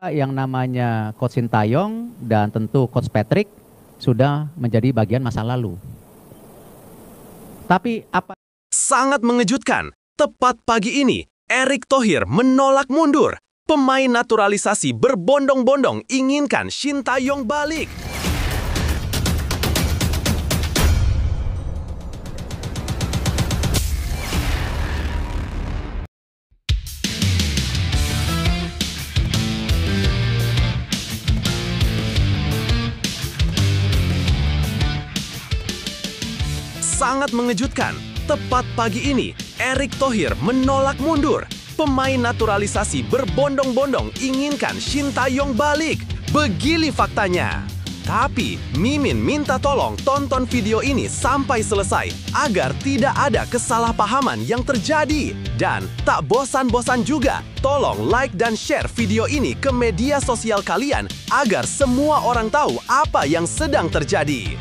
Yang namanya Coach Sintayong dan tentu Coach Patrick sudah menjadi bagian masa lalu. Tapi apa? Sangat mengejutkan. Tepat pagi ini, Erick Thohir menolak mundur. Pemain naturalisasi berbondong-bondong inginkan Sintayong balik. Sangat mengejutkan. Tepat pagi ini, Erick Thohir menolak mundur. Pemain naturalisasi berbondong-bondong inginkan Sintayong balik. Begini faktanya. Tapi, Mimin minta tolong tonton video ini sampai selesai agar tidak ada kesalahpahaman yang terjadi. Dan tak bosan-bosan juga, tolong like dan share video ini ke media sosial kalian agar semua orang tahu apa yang sedang terjadi.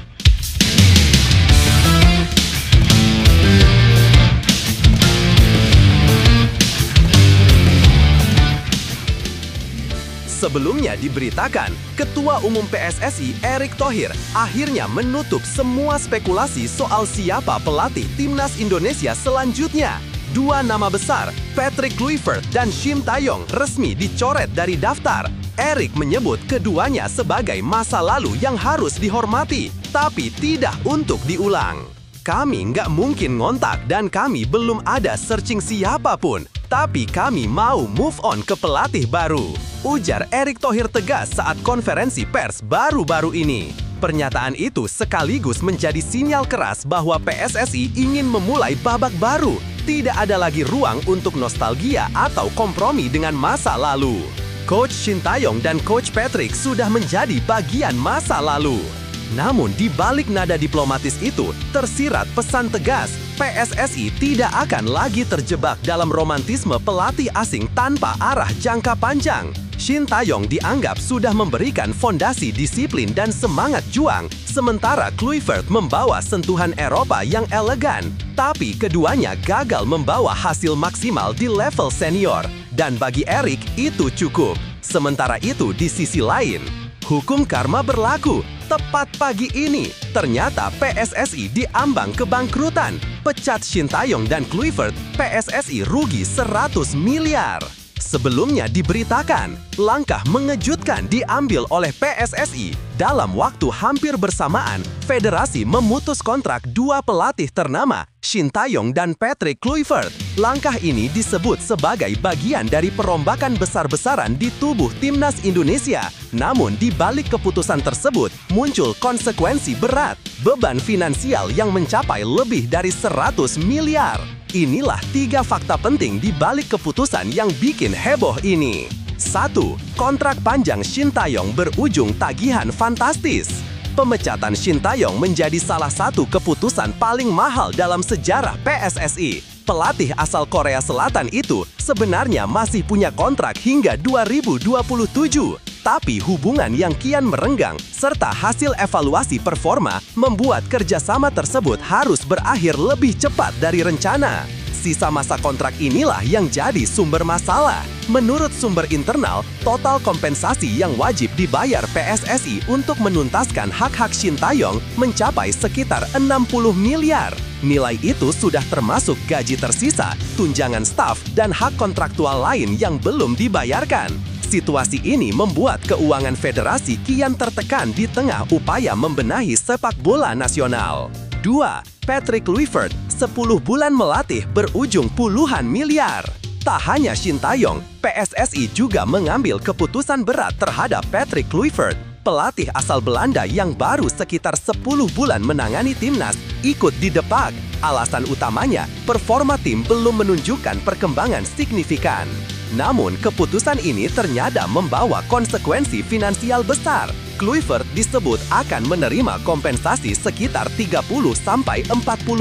Sebelumnya diberitakan, Ketua Umum PSSI Erick Thohir akhirnya menutup semua spekulasi soal siapa pelatih Timnas Indonesia selanjutnya. Dua nama besar, Patrick Kluivert dan Sintayong, resmi dicoret dari daftar. Erick menyebut keduanya sebagai masa lalu yang harus dihormati, tapi tidak untuk diulang. Kami nggak mungkin ngontak dan kami belum ada searching siapapun. Tapi kami mau move on ke pelatih baru, ujar Erick Thohir tegas saat konferensi pers baru-baru ini. Pernyataan itu sekaligus menjadi sinyal keras bahwa PSSI ingin memulai babak baru. Tidak ada lagi ruang untuk nostalgia atau kompromi dengan masa lalu. Coach Sintayong dan Coach Patrick sudah menjadi bagian masa lalu. Namun di balik nada diplomatis itu, tersirat pesan tegas, PSSI tidak akan lagi terjebak dalam romantisme pelatih asing tanpa arah jangka panjang. Sintayong dianggap sudah memberikan fondasi disiplin dan semangat juang, sementara Kluivert membawa sentuhan Eropa yang elegan. Tapi keduanya gagal membawa hasil maksimal di level senior. Dan bagi Erick, itu cukup. Sementara itu di sisi lain, hukum karma berlaku. Tepat pagi ini, ternyata PSSI diambang kebangkrutan. Pecat Sintayong dan Kluivert, PSSI rugi 100 miliar. Sebelumnya diberitakan, langkah mengejutkan diambil oleh PSSI. Dalam waktu hampir bersamaan, federasi memutus kontrak dua pelatih ternama, Sintayong dan Patrick Kluivert. Langkah ini disebut sebagai bagian dari perombakan besar-besaran di tubuh Timnas Indonesia. Namun di balik keputusan tersebut, muncul konsekuensi berat, beban finansial yang mencapai lebih dari 100 miliar. Inilah 3 fakta penting di balik keputusan yang bikin heboh ini. 1. Kontrak panjang Sintayong berujung tagihan fantastis. Pemecatan Sintayong menjadi salah satu keputusan paling mahal dalam sejarah PSSI. Pelatih asal Korea Selatan itu sebenarnya masih punya kontrak hingga 2027. Tapi hubungan yang kian merenggang serta hasil evaluasi performa membuat kerjasama tersebut harus berakhir lebih cepat dari rencana. Sisa masa kontrak inilah yang jadi sumber masalah. Menurut sumber internal, total kompensasi yang wajib dibayar PSSI untuk menuntaskan hak-hak Sintayong mencapai sekitar 60 miliar. Nilai itu sudah termasuk gaji tersisa, tunjangan staf, dan hak kontraktual lain yang belum dibayarkan. Situasi ini membuat keuangan federasi kian tertekan di tengah upaya membenahi sepak bola nasional. 2. Patrick Kluivert, 10 bulan melatih berujung puluhan miliar. Tak hanya Sintayong, PSSI juga mengambil keputusan berat terhadap Patrick Kluivert. Pelatih asal Belanda yang baru sekitar 10 bulan menangani timnas ikut didepak. Alasan utamanya, performa tim belum menunjukkan perkembangan signifikan. Namun, keputusan ini ternyata membawa konsekuensi finansial besar. Kluivert disebut akan menerima kompensasi sekitar 30–40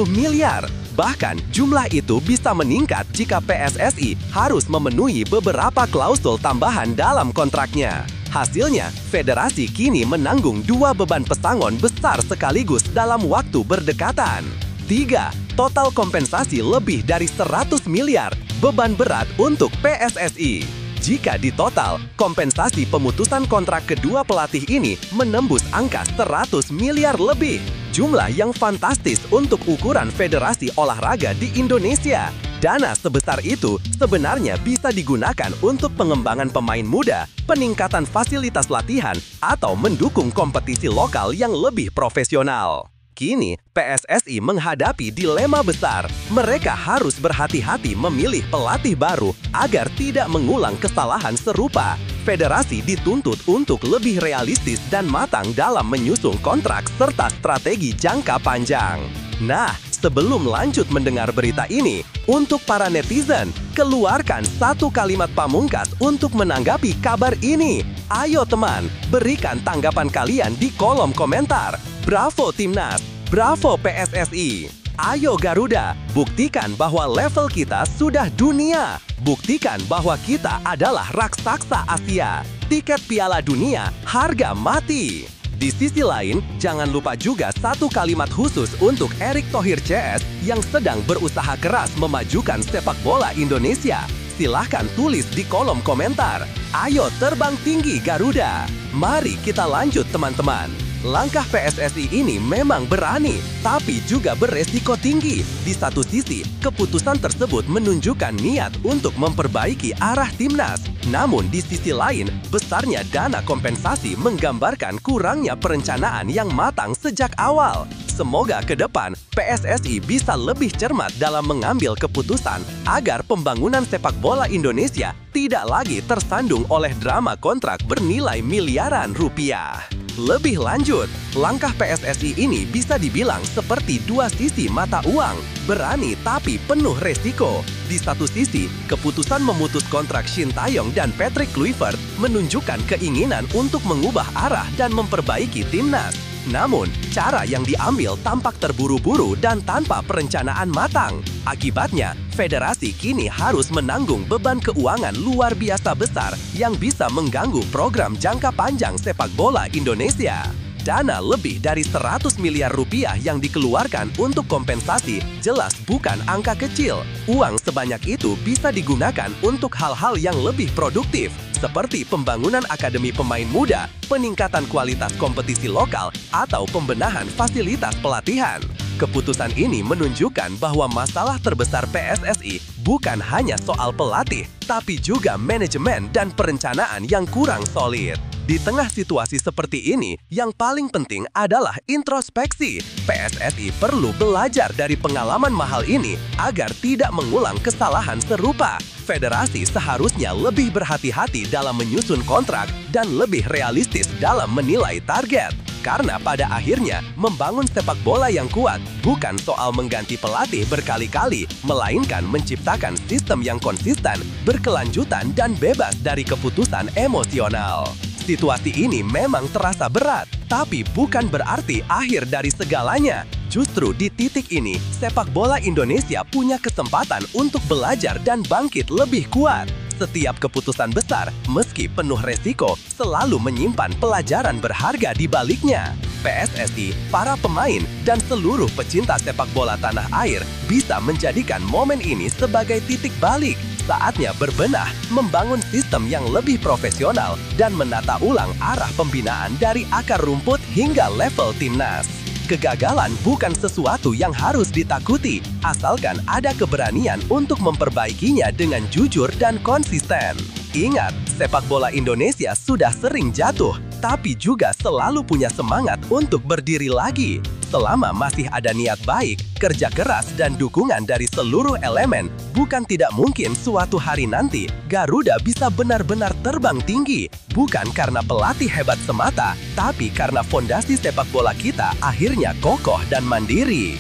miliar. Bahkan, jumlah itu bisa meningkat jika PSSI harus memenuhi beberapa klausul tambahan dalam kontraknya. Hasilnya, federasi kini menanggung 2 beban pesangon besar sekaligus dalam waktu berdekatan. 3. Total kompensasi lebih dari 100 miliar, beban berat untuk PSSI. Jika ditotal, kompensasi pemutusan kontrak kedua pelatih ini menembus angka 100 miliar lebih. Jumlah yang fantastis untuk ukuran federasi olahraga di Indonesia. Dana sebesar itu sebenarnya bisa digunakan untuk pengembangan pemain muda, peningkatan fasilitas latihan, atau mendukung kompetisi lokal yang lebih profesional. Kini, PSSI menghadapi dilema besar. Mereka harus berhati-hati memilih pelatih baru agar tidak mengulang kesalahan serupa. Federasi dituntut untuk lebih realistis dan matang dalam menyusun kontrak serta strategi jangka panjang. Nah, sebelum lanjut mendengar berita ini, untuk para netizen, keluarkan satu kalimat pamungkas untuk menanggapi kabar ini. Ayo teman, berikan tanggapan kalian di kolom komentar. Bravo Timnas, bravo PSSI. Ayo Garuda, buktikan bahwa level kita sudah dunia. Buktikan bahwa kita adalah raksasa Asia. Tiket Piala Dunia, harga mati. Di sisi lain, jangan lupa juga satu kalimat khusus untuk Erick Thohir CS yang sedang berusaha keras memajukan sepak bola Indonesia. Silahkan tulis di kolom komentar. Ayo terbang tinggi Garuda. Mari kita lanjut teman-teman. Langkah PSSI ini memang berani, tapi juga beresiko tinggi. Di satu sisi, keputusan tersebut menunjukkan niat untuk memperbaiki arah timnas. Namun di sisi lain, besarnya dana kompensasi menggambarkan kurangnya perencanaan yang matang sejak awal. Semoga ke depan, PSSI bisa lebih cermat dalam mengambil keputusan agar pembangunan sepak bola Indonesia tidak lagi tersandung oleh drama kontrak bernilai miliaran rupiah. Lebih lanjut, langkah PSSI ini bisa dibilang seperti dua sisi mata uang, berani tapi penuh resiko. Di satu sisi, keputusan memutus kontrak Shin Tae-yong dan Patrick Kluivert menunjukkan keinginan untuk mengubah arah dan memperbaiki timnas. Namun, cara yang diambil tampak terburu-buru dan tanpa perencanaan matang. Akibatnya, federasi kini harus menanggung beban keuangan luar biasa besar yang bisa mengganggu program jangka panjang sepak bola Indonesia. Dana lebih dari 100 miliar rupiah yang dikeluarkan untuk kompensasi jelas bukan angka kecil. Uang sebanyak itu bisa digunakan untuk hal-hal yang lebih produktif, seperti pembangunan akademi pemain muda, peningkatan kualitas kompetisi lokal, atau pembenahan fasilitas pelatihan. Keputusan ini menunjukkan bahwa masalah terbesar PSSI bukan hanya soal pelatih, tapi juga manajemen dan perencanaan yang kurang solid. Di tengah situasi seperti ini, yang paling penting adalah introspeksi. PSSI perlu belajar dari pengalaman mahal ini agar tidak mengulang kesalahan serupa. Federasi seharusnya lebih berhati-hati dalam menyusun kontrak dan lebih realistis dalam menilai target. Karena pada akhirnya, membangun sepak bola yang kuat bukan soal mengganti pelatih berkali-kali, melainkan menciptakan sistem yang konsisten, berkelanjutan, dan bebas dari keputusan emosional. Situasi ini memang terasa berat, tapi bukan berarti akhir dari segalanya. Justru di titik ini, sepak bola Indonesia punya kesempatan untuk belajar dan bangkit lebih kuat. Setiap keputusan besar, meski penuh resiko, selalu menyimpan pelajaran berharga di baliknya. PSSI, para pemain, dan seluruh pecinta sepak bola tanah air bisa menjadikan momen ini sebagai titik balik. Saatnya berbenah, membangun sistem yang lebih profesional, dan menata ulang arah pembinaan dari akar rumput hingga level timnas. Kegagalan bukan sesuatu yang harus ditakuti, asalkan ada keberanian untuk memperbaikinya dengan jujur dan konsisten. Ingat, sepak bola Indonesia sudah sering jatuh, tapi juga selalu punya semangat untuk berdiri lagi. Selama masih ada niat baik, kerja keras, dan dukungan dari seluruh elemen, bukan tidak mungkin suatu hari nanti Garuda bisa benar-benar terbang tinggi. Bukan karena pelatih hebat semata, tapi karena fondasi sepak bola kita akhirnya kokoh dan mandiri.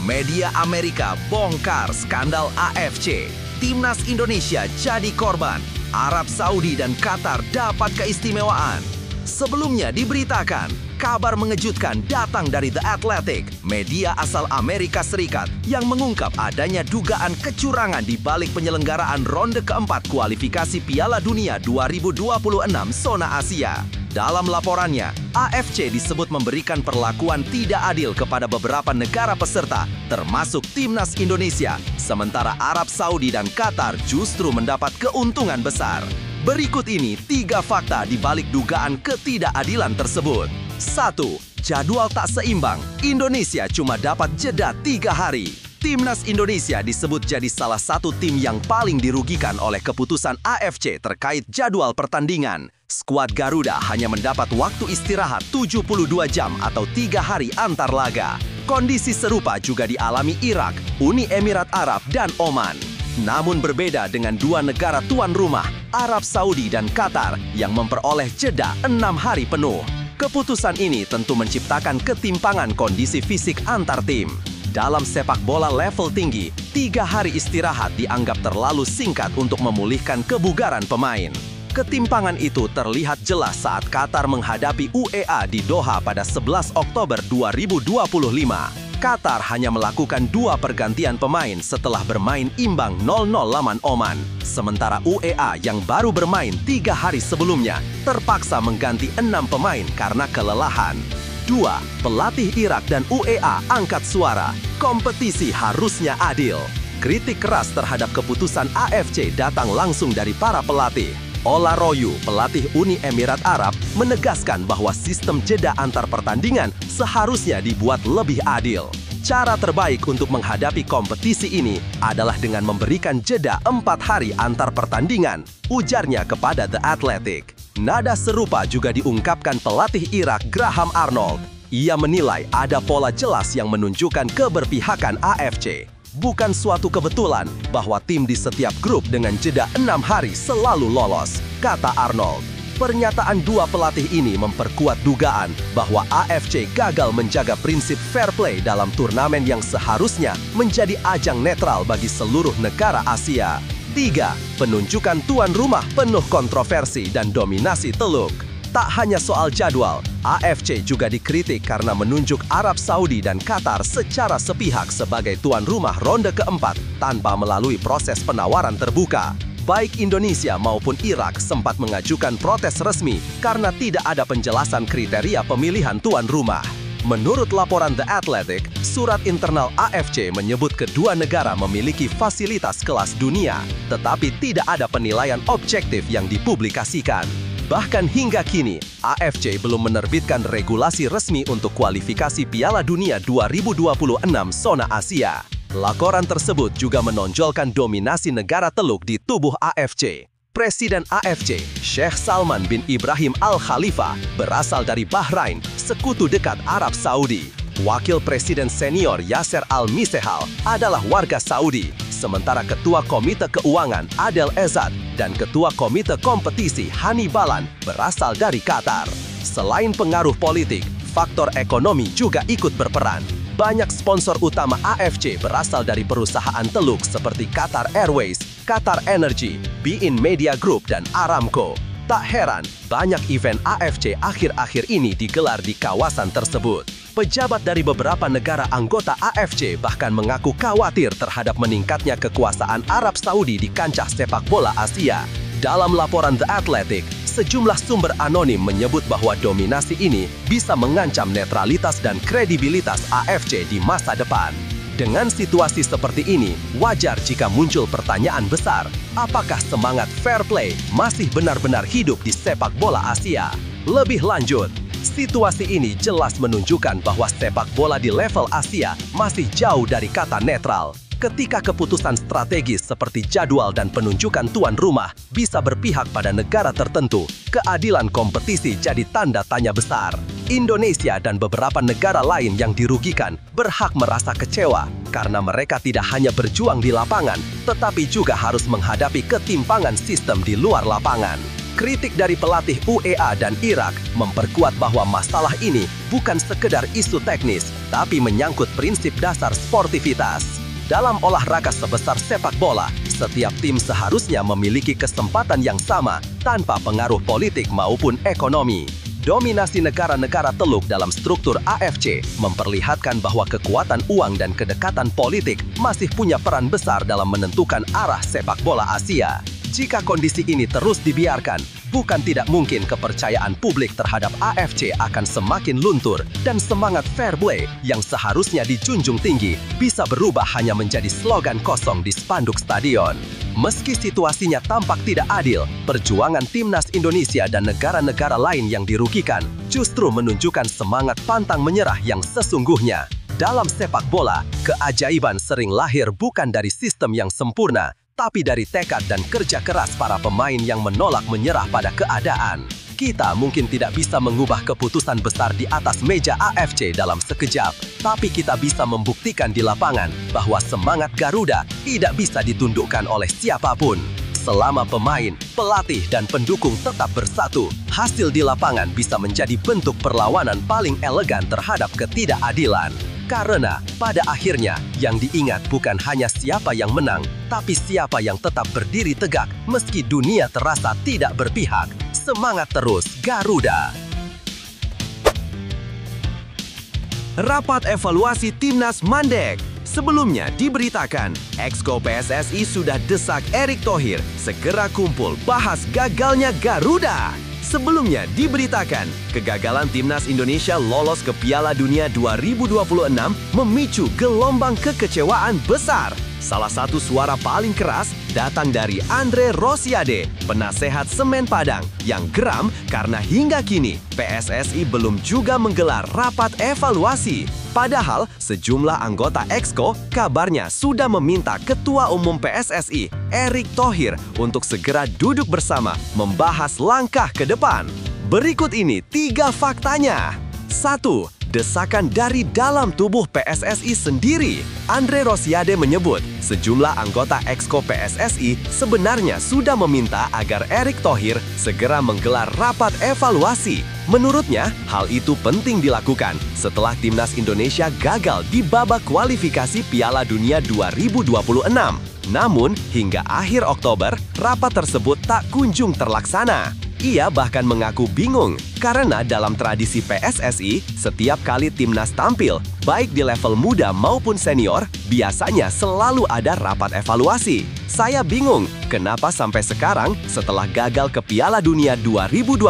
Media Amerika bongkar skandal AFC. Timnas Indonesia jadi korban. Arab Saudi dan Qatar dapat keistimewaan. Sebelumnya diberitakan, kabar mengejutkan datang dari The Athletic, media asal Amerika Serikat yang mengungkap adanya dugaan kecurangan di balik penyelenggaraan ronde keempat kualifikasi Piala Dunia 2026 zona Asia. Dalam laporannya, AFC disebut memberikan perlakuan tidak adil kepada beberapa negara peserta, termasuk Timnas Indonesia, sementara Arab Saudi dan Qatar justru mendapat keuntungan besar. Berikut ini 3 fakta di balik dugaan ketidakadilan tersebut. 1. Jadwal tak seimbang. Indonesia cuma dapat jeda 3 hari. Timnas Indonesia disebut jadi salah satu tim yang paling dirugikan oleh keputusan AFC terkait jadwal pertandingan. Skuad Garuda hanya mendapat waktu istirahat 72 jam atau 3 hari antar laga. Kondisi serupa juga dialami Irak, Uni Emirat Arab, dan Oman. Namun berbeda dengan 2 negara tuan rumah, Arab Saudi dan Qatar, yang memperoleh jeda 6 hari penuh. Keputusan ini tentu menciptakan ketimpangan kondisi fisik antar tim. Dalam sepak bola level tinggi, 3 hari istirahat dianggap terlalu singkat untuk memulihkan kebugaran pemain. Ketimpangan itu terlihat jelas saat Qatar menghadapi UEA di Doha pada 11 Oktober 2025. Qatar hanya melakukan 2 pergantian pemain setelah bermain imbang 0-0 lawan Oman. Sementara UEA yang baru bermain 3 hari sebelumnya terpaksa mengganti 6 pemain karena kelelahan. 2. Pelatih Irak dan UEA angkat suara. Kompetisi harusnya adil. Kritik keras terhadap keputusan AFC datang langsung dari para pelatih. Ola Royu, pelatih Uni Emirat Arab, menegaskan bahwa sistem jeda antar pertandingan seharusnya dibuat lebih adil. Cara terbaik untuk menghadapi kompetisi ini adalah dengan memberikan jeda 4 hari antar pertandingan, ujarnya kepada The Athletic. Nada serupa juga diungkapkan pelatih Irak Graham Arnold. Ia menilai ada pola jelas yang menunjukkan keberpihakan AFC. Bukan suatu kebetulan bahwa tim di setiap grup dengan jeda 6 hari selalu lolos, kata Arnold. Pernyataan 2 pelatih ini memperkuat dugaan bahwa AFC gagal menjaga prinsip fair play dalam turnamen yang seharusnya menjadi ajang netral bagi seluruh negara Asia. 3. Penunjukan tuan rumah penuh kontroversi dan dominasi Teluk. Tak hanya soal jadwal, AFC juga dikritik karena menunjuk Arab Saudi dan Qatar secara sepihak sebagai tuan rumah ronde keempat tanpa melalui proses penawaran terbuka. Baik Indonesia maupun Irak sempat mengajukan protes resmi karena tidak ada penjelasan kriteria pemilihan tuan rumah. Menurut laporan The Athletic, surat internal AFC menyebut kedua negara memiliki fasilitas kelas dunia, tetapi tidak ada penilaian objektif yang dipublikasikan. Bahkan hingga kini, AFC belum menerbitkan regulasi resmi untuk kualifikasi Piala Dunia 2026 zona Asia. Laporan tersebut juga menonjolkan dominasi negara Teluk di tubuh AFC. Presiden AFC, Sheikh Salman bin Ibrahim Al Khalifa, berasal dari Bahrain, sekutu dekat Arab Saudi. Wakil Presiden senior Yasser Al-Misehal adalah warga Saudi, sementara Ketua Komite Keuangan Adel Ezat dan Ketua Komite Kompetisi Hani Balan berasal dari Qatar. Selain pengaruh politik, faktor ekonomi juga ikut berperan. Banyak sponsor utama AFC berasal dari perusahaan Teluk seperti Qatar Airways, Qatar Energy, Bein Media Group, dan Aramco. Tak heran, banyak event AFC akhir-akhir ini digelar di kawasan tersebut. Pejabat dari beberapa negara anggota AFC bahkan mengaku khawatir terhadap meningkatnya kekuasaan Arab Saudi di kancah sepak bola Asia. Dalam laporan The Athletic, sejumlah sumber anonim menyebut bahwa dominasi ini bisa mengancam netralitas dan kredibilitas AFC di masa depan. Dengan situasi seperti ini, wajar jika muncul pertanyaan besar, apakah semangat fair play masih benar-benar hidup di sepak bola Asia? Lebih lanjut, situasi ini jelas menunjukkan bahwa sepak bola di level Asia masih jauh dari kata netral. Ketika keputusan strategis seperti jadwal dan penunjukan tuan rumah bisa berpihak pada negara tertentu, keadilan kompetisi jadi tanda tanya besar. Indonesia dan beberapa negara lain yang dirugikan berhak merasa kecewa karena mereka tidak hanya berjuang di lapangan, tetapi juga harus menghadapi ketimpangan sistem di luar lapangan. Kritik dari pelatih UEA dan Irak memperkuat bahwa masalah ini bukan sekedar isu teknis, tapi menyangkut prinsip dasar sportivitas. Dalam olahraga sebesar sepak bola, setiap tim seharusnya memiliki kesempatan yang sama tanpa pengaruh politik maupun ekonomi. Dominasi negara-negara Teluk dalam struktur AFC memperlihatkan bahwa kekuatan uang dan kedekatan politik masih punya peran besar dalam menentukan arah sepak bola Asia. Jika kondisi ini terus dibiarkan, Bukan tidak mungkin kepercayaan publik terhadap AFC akan semakin luntur dan semangat fair play yang seharusnya dijunjung tinggi bisa berubah hanya menjadi slogan kosong di spanduk stadion. Meski situasinya tampak tidak adil, perjuangan Timnas Indonesia dan negara-negara lain yang dirugikan justru menunjukkan semangat pantang menyerah yang sesungguhnya. Dalam sepak bola, keajaiban sering lahir bukan dari sistem yang sempurna, tapi dari tekad dan kerja keras para pemain yang menolak menyerah pada keadaan. Kita mungkin tidak bisa mengubah keputusan besar di atas meja AFC dalam sekejap, tapi kita bisa membuktikan di lapangan bahwa semangat Garuda tidak bisa ditundukkan oleh siapapun. Selama pemain, pelatih, dan pendukung tetap bersatu, hasil di lapangan bisa menjadi bentuk perlawanan paling elegan terhadap ketidakadilan. Karena pada akhirnya yang diingat bukan hanya siapa yang menang, tapi siapa yang tetap berdiri tegak meski dunia terasa tidak berpihak. Semangat terus, Garuda! Rapat evaluasi Timnas mandek. Sebelumnya diberitakan, Exco PSSI sudah desak Erick Thohir segera kumpul bahas gagalnya Garuda. Sebelumnya diberitakan, kegagalan Timnas Indonesia lolos ke Piala Dunia 2026 memicu gelombang kekecewaan besar. Salah satu suara paling keras datang dari Andre Rosiade, penasehat Semen Padang, yang geram karena hingga kini PSSI belum juga menggelar rapat evaluasi. Padahal sejumlah anggota Exco kabarnya sudah meminta Ketua Umum PSSI, Erick Thohir, untuk segera duduk bersama membahas langkah ke depan. Berikut ini 3 faktanya. 1. Desakan dari dalam tubuh PSSI sendiri. Andre Rosiade menyebut sejumlah anggota Exco PSSI sebenarnya sudah meminta agar Erick Thohir segera menggelar rapat evaluasi. Menurutnya, hal itu penting dilakukan setelah Timnas Indonesia gagal di babak kualifikasi Piala Dunia 2026. Namun, hingga akhir Oktober, rapat tersebut tak kunjung terlaksana. Ia bahkan mengaku bingung karena dalam tradisi PSSI, setiap kali Timnas tampil, baik di level muda maupun senior, biasanya selalu ada rapat evaluasi. Saya bingung kenapa sampai sekarang setelah gagal ke Piala Dunia 2026,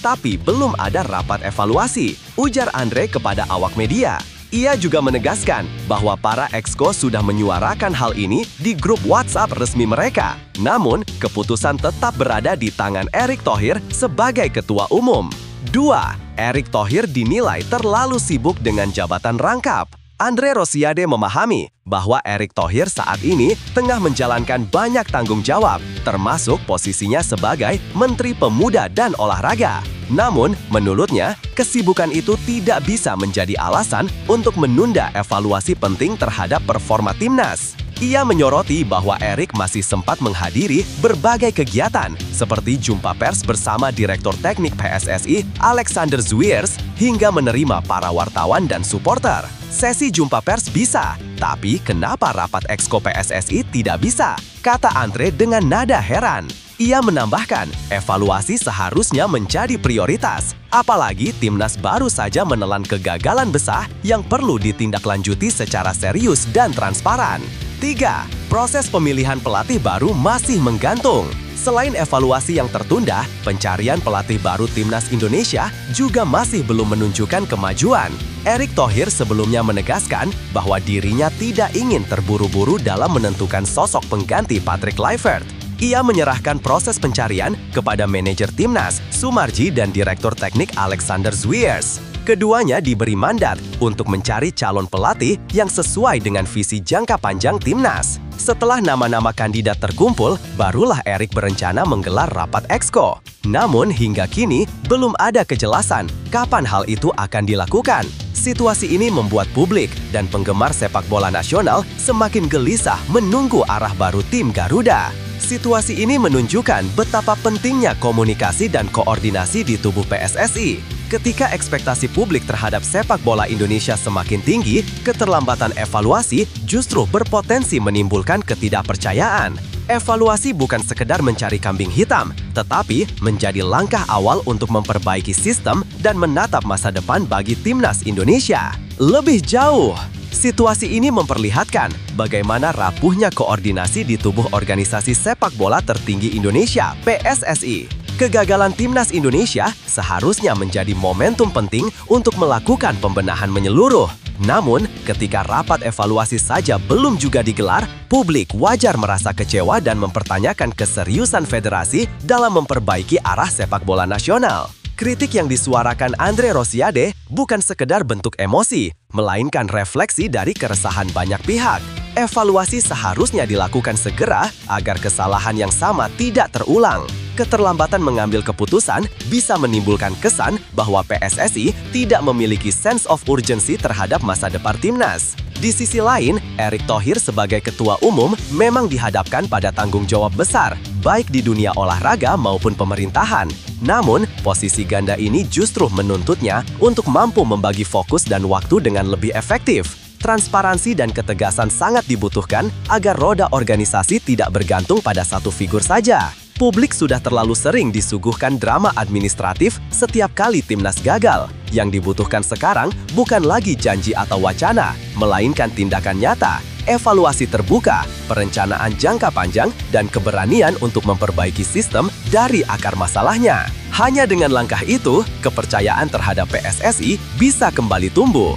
tapi belum ada rapat evaluasi, ujar Andre kepada awak media. Ia juga menegaskan bahwa para Exco sudah menyuarakan hal ini di grup WhatsApp resmi mereka. Namun, keputusan tetap berada di tangan Erick Thohir sebagai Ketua Umum. 2. Erick Thohir dinilai terlalu sibuk dengan jabatan rangkap. Andre Rosiade memahami bahwa Erick Thohir saat ini tengah menjalankan banyak tanggung jawab, termasuk posisinya sebagai Menteri Pemuda dan Olahraga. Namun, menurutnya, kesibukan itu tidak bisa menjadi alasan untuk menunda evaluasi penting terhadap performa Timnas. Ia menyoroti bahwa Erick masih sempat menghadiri berbagai kegiatan, seperti jumpa pers bersama Direktur Teknik PSSI, Alexander Zwiers, hingga menerima para wartawan dan supporter. Sesi jumpa pers bisa, tapi kenapa rapat Exco PSSI tidak bisa? Kata Andre dengan nada heran. Ia menambahkan, evaluasi seharusnya menjadi prioritas. Apalagi Timnas baru saja menelan kegagalan besar yang perlu ditindaklanjuti secara serius dan transparan. 3. Proses pemilihan pelatih baru masih menggantung. Selain evaluasi yang tertunda, pencarian pelatih baru Timnas Indonesia juga masih belum menunjukkan kemajuan. Erick Thohir sebelumnya menegaskan bahwa dirinya tidak ingin terburu-buru dalam menentukan sosok pengganti Patrick Kluivert. Ia menyerahkan proses pencarian kepada manajer Timnas, Sumarji, dan Direktur Teknik Alexander Zwiers. Keduanya diberi mandat untuk mencari calon pelatih yang sesuai dengan visi jangka panjang Timnas. Setelah nama-nama kandidat terkumpul, barulah Erick berencana menggelar rapat Exco. Namun hingga kini belum ada kejelasan kapan hal itu akan dilakukan. Situasi ini membuat publik dan penggemar sepak bola nasional semakin gelisah menunggu arah baru tim Garuda. Situasi ini menunjukkan betapa pentingnya komunikasi dan koordinasi di tubuh PSSI. Ketika ekspektasi publik terhadap sepak bola Indonesia semakin tinggi, keterlambatan evaluasi justru berpotensi menimbulkan ketidakpercayaan. Evaluasi bukan sekedar mencari kambing hitam, tetapi menjadi langkah awal untuk memperbaiki sistem dan menatap masa depan bagi Timnas Indonesia. Lebih jauh, situasi ini memperlihatkan bagaimana rapuhnya koordinasi di tubuh organisasi sepak bola tertinggi Indonesia, PSSI. Kegagalan Timnas Indonesia seharusnya menjadi momentum penting untuk melakukan pembenahan menyeluruh. Namun, ketika rapat evaluasi saja belum juga digelar, publik wajar merasa kecewa dan mempertanyakan keseriusan federasi dalam memperbaiki arah sepak bola nasional. Kritik yang disuarakan Andre Rosiade bukan sekedar bentuk emosi, melainkan refleksi dari keresahan banyak pihak. Evaluasi seharusnya dilakukan segera agar kesalahan yang sama tidak terulang. Keterlambatan mengambil keputusan bisa menimbulkan kesan bahwa PSSI tidak memiliki sense of urgency terhadap masa depan timnas. Di sisi lain, Erick Thohir sebagai ketua umum memang dihadapkan pada tanggung jawab besar, baik di dunia olahraga maupun pemerintahan. Namun, posisi ganda ini justru menuntutnya untuk mampu membagi fokus dan waktu dengan lebih efektif. Transparansi dan ketegasan sangat dibutuhkan agar roda organisasi tidak bergantung pada satu figur saja. Publik sudah terlalu sering disuguhkan drama administratif setiap kali timnas gagal. Yang dibutuhkan sekarang bukan lagi janji atau wacana, melainkan tindakan nyata, evaluasi terbuka, perencanaan jangka panjang, dan keberanian untuk memperbaiki sistem dari akar masalahnya. Hanya dengan langkah itu, kepercayaan terhadap PSSI bisa kembali tumbuh.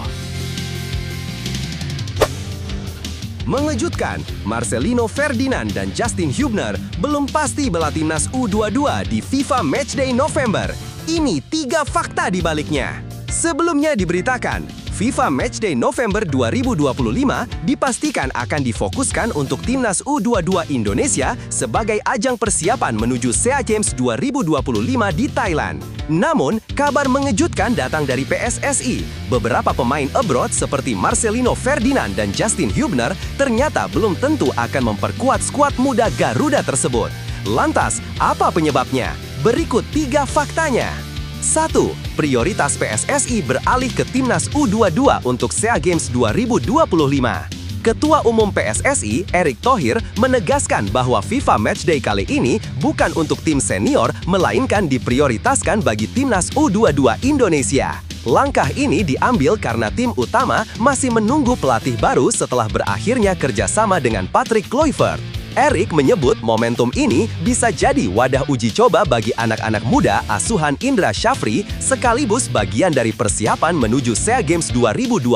Mengejutkan, Marcelino Ferdinand dan Justin Hubner belum pasti bela timnas U22 di FIFA Matchday November. Ini 3 fakta di baliknya. Sebelumnya diberitakan, FIFA Matchday November 2025 dipastikan akan difokuskan untuk timnas U22 Indonesia sebagai ajang persiapan menuju SEA Games 2025 di Thailand. Namun, kabar mengejutkan datang dari PSSI. Beberapa pemain abroad seperti Marcelino Ferdinand dan Justin Hubner ternyata belum tentu akan memperkuat skuad muda Garuda tersebut. Lantas, apa penyebabnya? Berikut 3 faktanya. 1. Prioritas PSSI beralih ke timnas U22 untuk SEA Games 2025. Ketua Umum PSSI, Erick Thohir, menegaskan bahwa FIFA Matchday kali ini bukan untuk tim senior, melainkan diprioritaskan bagi timnas U22 Indonesia. Langkah ini diambil karena tim utama masih menunggu pelatih baru setelah berakhirnya kerjasama dengan Patrick Kluivert. Erick menyebut momentum ini bisa jadi wadah uji coba bagi anak-anak muda asuhan Indra Syafri sekaligus bagian dari persiapan menuju SEA Games 2025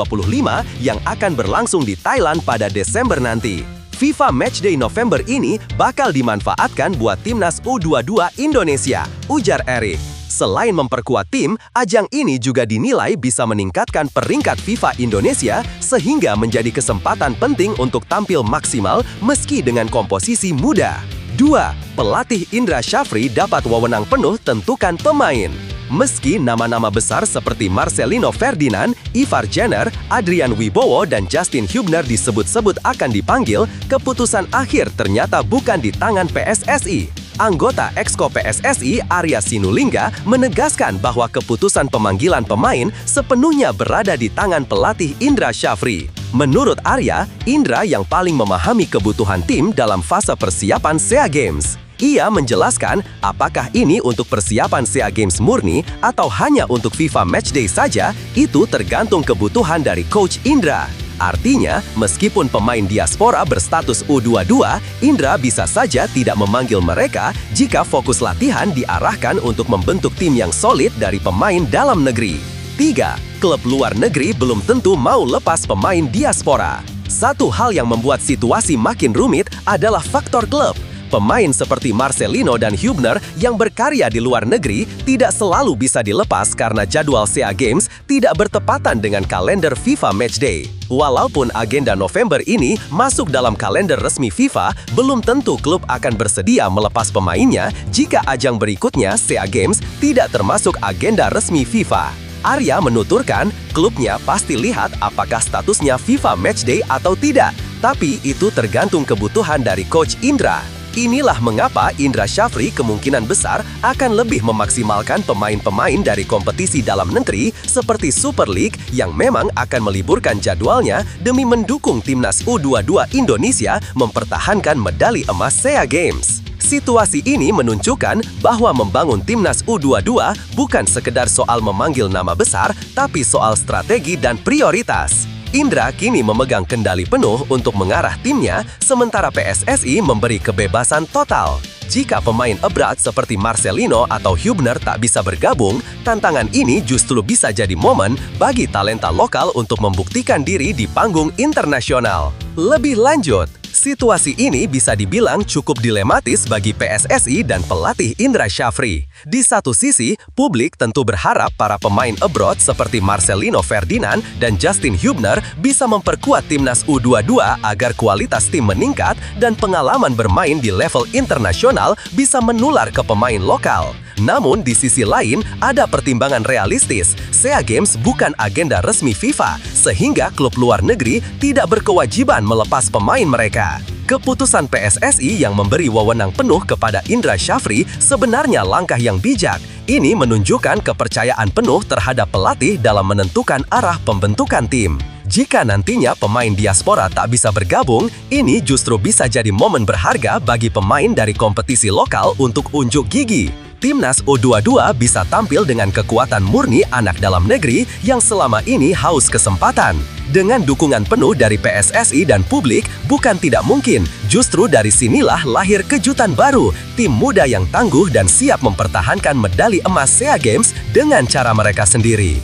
yang akan berlangsung di Thailand pada Desember nanti. FIFA Matchday November ini bakal dimanfaatkan buat timnas U22 Indonesia, ujar Erick. Selain memperkuat tim, ajang ini juga dinilai bisa meningkatkan peringkat FIFA Indonesia sehingga menjadi kesempatan penting untuk tampil maksimal meski dengan komposisi muda. 2. Pelatih Indra Syafri dapat wewenang penuh tentukan pemain. Meski nama-nama besar seperti Marcelino Ferdinand, Ivar Jenner, Adrian Wibowo, dan Justin Hubner disebut-sebut akan dipanggil, keputusan akhir ternyata bukan di tangan PSSI. Anggota Exco PSSI Arya Sinulinga menegaskan bahwa keputusan pemanggilan pemain sepenuhnya berada di tangan pelatih Indra Syafri. Menurut Arya, Indra yang paling memahami kebutuhan tim dalam fase persiapan SEA Games. Ia menjelaskan apakah ini untuk persiapan SEA Games murni atau hanya untuk FIFA Matchday saja, itu tergantung kebutuhan dari Coach Indra. Artinya, meskipun pemain diaspora berstatus U22, Indra bisa saja tidak memanggil mereka jika fokus latihan diarahkan untuk membentuk tim yang solid dari pemain dalam negeri. 3. Klub luar negeri belum tentu mau lepas pemain diaspora. Satu hal yang membuat situasi makin rumit adalah faktor klub. Pemain seperti Marcelino dan Hubner yang berkarya di luar negeri tidak selalu bisa dilepas karena jadwal SEA Games tidak bertepatan dengan kalender FIFA Matchday. Walaupun agenda November ini masuk dalam kalender resmi FIFA, belum tentu klub akan bersedia melepas pemainnya jika ajang berikutnya SEA Games tidak termasuk agenda resmi FIFA. Arya menuturkan, klubnya pasti lihat apakah statusnya FIFA Matchday atau tidak, tapi itu tergantung kebutuhan dari Coach Indra. Inilah mengapa Indra Syafri kemungkinan besar akan lebih memaksimalkan pemain-pemain dari kompetisi dalam negeri seperti Super League yang memang akan meliburkan jadwalnya demi mendukung timnas U22 Indonesia mempertahankan medali emas SEA Games. Situasi ini menunjukkan bahwa membangun timnas U22 bukan sekedar soal memanggil nama besar, tapi soal strategi dan prioritas. Indra kini memegang kendali penuh untuk mengarah timnya, sementara PSSI memberi kebebasan total. Jika pemain abroad seperti Marcelino atau Hübner tak bisa bergabung, tantangan ini justru bisa jadi momen bagi talenta lokal untuk membuktikan diri di panggung internasional. Lebih lanjut, situasi ini bisa dibilang cukup dilematis bagi PSSI dan pelatih Indra Syafri. Di satu sisi, publik tentu berharap para pemain abroad seperti Marcelino Ferdinand dan Justin Hübner bisa memperkuat timnas U22 agar kualitas tim meningkat dan pengalaman bermain di level internasional bisa menular ke pemain lokal. Namun di sisi lain, ada pertimbangan realistis. SEA Games bukan agenda resmi FIFA, sehingga klub luar negeri tidak berkewajiban melepas pemain mereka. Keputusan PSSI yang memberi wewenang penuh kepada Indra Syafri sebenarnya langkah yang bijak. Ini menunjukkan kepercayaan penuh terhadap pelatih dalam menentukan arah pembentukan tim. Jika nantinya pemain diaspora tak bisa bergabung, ini justru bisa jadi momen berharga bagi pemain dari kompetisi lokal untuk unjuk gigi. Timnas U22 bisa tampil dengan kekuatan murni anak dalam negeri yang selama ini haus kesempatan. Dengan dukungan penuh dari PSSI dan publik, bukan tidak mungkin, justru dari sinilah lahir kejutan baru, tim muda yang tangguh dan siap mempertahankan medali emas SEA Games dengan cara mereka sendiri.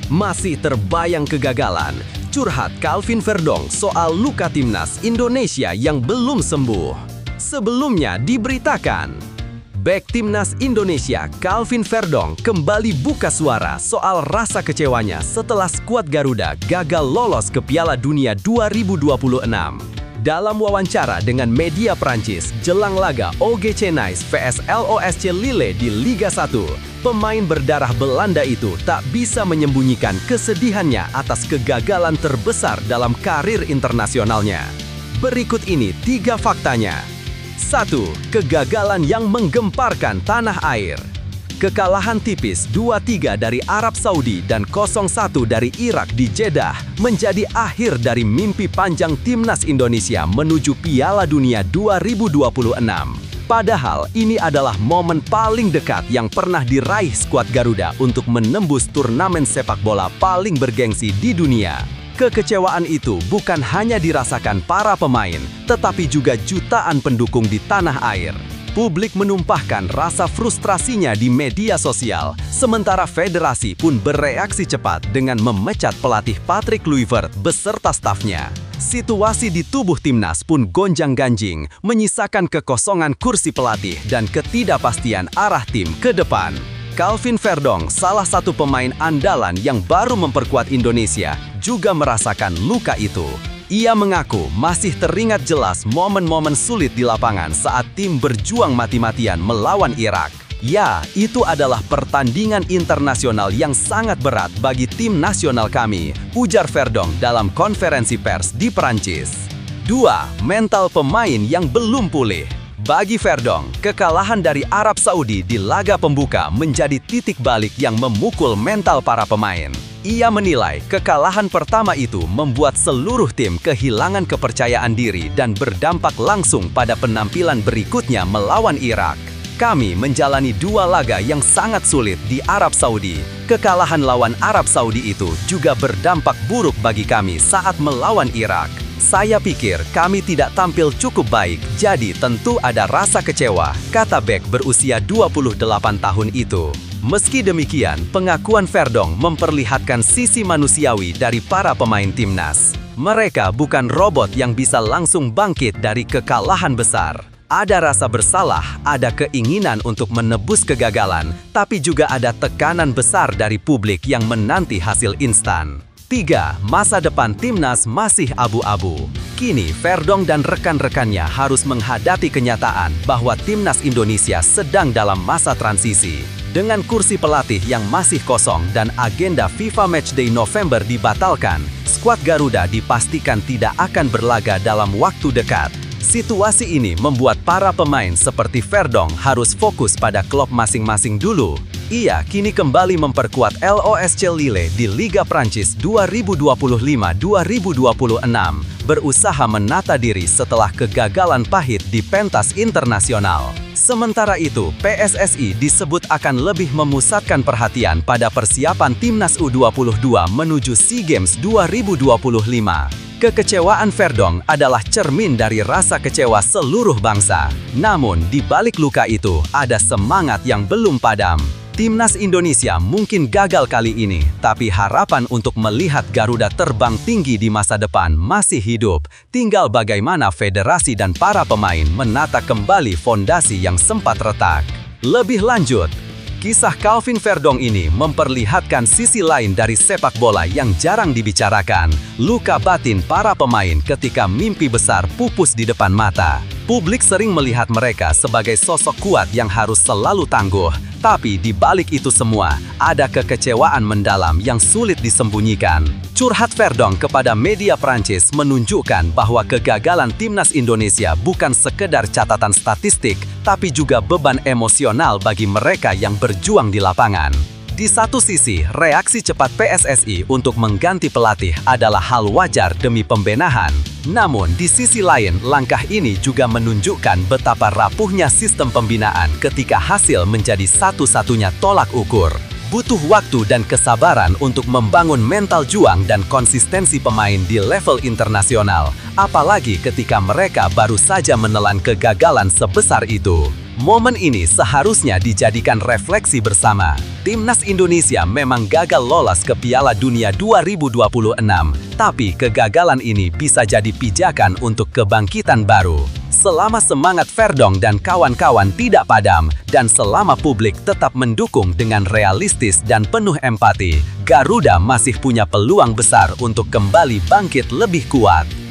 Masih terbayang kegagalan, curhat Calvin Verdong soal luka timnas Indonesia yang belum sembuh. Sebelumnya diberitakan, bek timnas Indonesia Calvin Verdong kembali buka suara soal rasa kecewanya setelah skuad Garuda gagal lolos ke Piala Dunia 2026. Dalam wawancara dengan media Prancis jelang laga OGC Nice vs LOSC Lille di Liga 1, pemain berdarah Belanda itu tak bisa menyembunyikan kesedihannya atas kegagalan terbesar dalam karir internasionalnya. Berikut ini 3 faktanya. 1. Kegagalan yang menggemparkan tanah air. Kekalahan tipis 2-3 dari Arab Saudi dan 0-1 dari Irak di Jeddah menjadi akhir dari mimpi panjang timnas Indonesia menuju Piala Dunia 2026. Padahal ini adalah momen paling dekat yang pernah diraih skuad Garuda untuk menembus turnamen sepak bola paling bergengsi di dunia. Kekecewaan itu bukan hanya dirasakan para pemain, tetapi juga jutaan pendukung di tanah air. Publik menumpahkan rasa frustrasinya di media sosial, sementara federasi pun bereaksi cepat dengan memecat pelatih Patrick Kluivert beserta stafnya. Situasi di tubuh timnas pun gonjang-ganjing, menyisakan kekosongan kursi pelatih dan ketidakpastian arah tim ke depan. Calvin Verdong, salah satu pemain andalan yang baru memperkuat Indonesia, juga merasakan luka itu. Ia mengaku masih teringat jelas momen-momen sulit di lapangan saat tim berjuang mati-matian melawan Irak. Ya, itu adalah pertandingan internasional yang sangat berat bagi tim nasional kami, ujar Verdong dalam konferensi pers di Perancis. 2. Mental pemain yang belum pulih. Bagi Verdong, kekalahan dari Arab Saudi di laga pembuka menjadi titik balik yang memukul mental para pemain. Ia menilai kekalahan pertama itu membuat seluruh tim kehilangan kepercayaan diri dan berdampak langsung pada penampilan berikutnya melawan Irak. Kami menjalani 2 laga yang sangat sulit di Arab Saudi. Kekalahan lawan Arab Saudi itu juga berdampak buruk bagi kami saat melawan Irak. Saya pikir kami tidak tampil cukup baik, jadi tentu ada rasa kecewa, kata bek berusia 28 tahun itu. Meski demikian, pengakuan Verdong memperlihatkan sisi manusiawi dari para pemain timnas. Mereka bukan robot yang bisa langsung bangkit dari kekalahan besar. Ada rasa bersalah, ada keinginan untuk menebus kegagalan, tapi juga ada tekanan besar dari publik yang menanti hasil instan. 3. Masa depan timnas masih abu-abu. Kini, Verdong dan rekan-rekannya harus menghadapi kenyataan bahwa timnas Indonesia sedang dalam masa transisi. Dengan kursi pelatih yang masih kosong dan agenda FIFA Matchday November dibatalkan, skuad Garuda dipastikan tidak akan berlaga dalam waktu dekat. Situasi ini membuat para pemain seperti Verdong harus fokus pada klub masing-masing dulu. Ia kini kembali memperkuat LOSC Lille di Liga Prancis 2025-2026, berusaha menata diri setelah kegagalan pahit di pentas internasional. Sementara itu, PSSI disebut akan lebih memusatkan perhatian pada persiapan Timnas U22 menuju SEA Games 2025. Kekecewaan Verdong adalah cermin dari rasa kecewa seluruh bangsa. Namun, di balik luka itu, ada semangat yang belum padam. Timnas Indonesia mungkin gagal kali ini, tapi harapan untuk melihat Garuda terbang tinggi di masa depan masih hidup. Tinggal bagaimana federasi dan para pemain menata kembali fondasi yang sempat retak. Lebih lanjut, kisah Calvin Verdong ini memperlihatkan sisi lain dari sepak bola yang jarang dibicarakan. Luka batin para pemain ketika mimpi besar pupus di depan mata. Publik sering melihat mereka sebagai sosok kuat yang harus selalu tangguh. Tapi di balik itu semua, ada kekecewaan mendalam yang sulit disembunyikan. Curhat Verdong kepada media Prancis menunjukkan bahwa kegagalan Timnas Indonesia bukan sekedar catatan statistik, tapi juga beban emosional bagi mereka yang berjuang di lapangan. Di satu sisi, reaksi cepat PSSI untuk mengganti pelatih adalah hal wajar demi pembenahan. Namun, di sisi lain, langkah ini juga menunjukkan betapa rapuhnya sistem pembinaan ketika hasil menjadi satu-satunya tolak ukur. Butuh waktu dan kesabaran untuk membangun mental juang dan konsistensi pemain di level internasional, apalagi ketika mereka baru saja menelan kegagalan sebesar itu. Momen ini seharusnya dijadikan refleksi bersama. Timnas Indonesia memang gagal lolos ke Piala Dunia 2026, tapi kegagalan ini bisa jadi pijakan untuk kebangkitan baru. Selama semangat Verdong dan kawan-kawan tidak padam, dan selama publik tetap mendukung dengan realistis dan penuh empati, Garuda masih punya peluang besar untuk kembali bangkit lebih kuat.